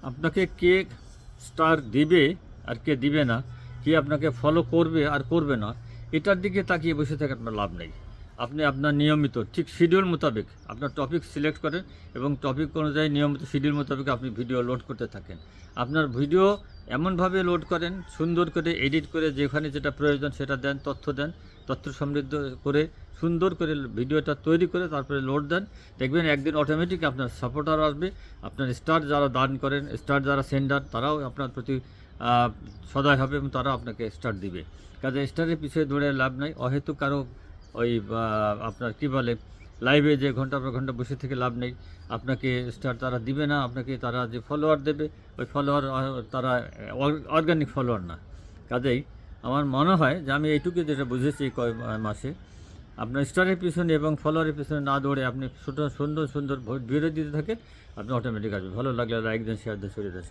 আপনাকে কে স্টার দিবে আর কে দিবে না, কে আপনাকে ফলো করবে আর করবে না, এটার দিকে তাকিয়ে বসে থেকে আপনার লাভ নেই। আপনি আপনার নিয়মিত ঠিক শিডিউল মোতাবেক আপনার টপিক সিলেক্ট করেন এবং টপিক অনুযায়ী নিয়মিত শিডিউল মোতাবেক আপনি ভিডিও লোড করতে থাকেন। আপনার ভিডিও এমনভাবে লোড করেন, সুন্দর করে এডিট করে যেখানে যেটা প্রয়োজন সেটা দেন, তথ্য সমৃদ্ধ করে সুন্দর করে ভিডিওটা তৈরি করে তারপরে লোড দেন। দেখবেন একদিন অটোমেটিক আপনার সাপোর্টার আসবে, আপনার স্টার যারা দান করেন, স্টার যারা সেন্ডার, তারাও আপনার প্রতি সদয় হবে এবং তারা আপনাকে স্টার দিবে। কাজে স্টারের পিছিয়ে দৌড়ে লাভ নাই। অহেতুক কারো ওই আপনার কী বলে লাইভে যে ঘন্টার পর ঘন্টা বসে থেকে লাভ নেই। আপনাকে স্টার তারা দিবে না, আপনাকে তারা যে ফলোয়ার দেবে ওই ফলোয়ার তারা অর্গানিক ফলোয়ার না। কাজেই আমার মনে হয় যে আমি এইটুকু যেটা বুঝেছি কয় মাসে, আপনার স্টারের পিছনে এবং ফলোয়ারের পিছনে না দৌড়ে আপনি সুন্দর সুন্দর ভিডিও দিতে থাকেন, আপনি অটোমেটিক আসবে। ভালো লাগলে লাইক দেন, শেয়ার দেন, ছড়িয়ে দেন।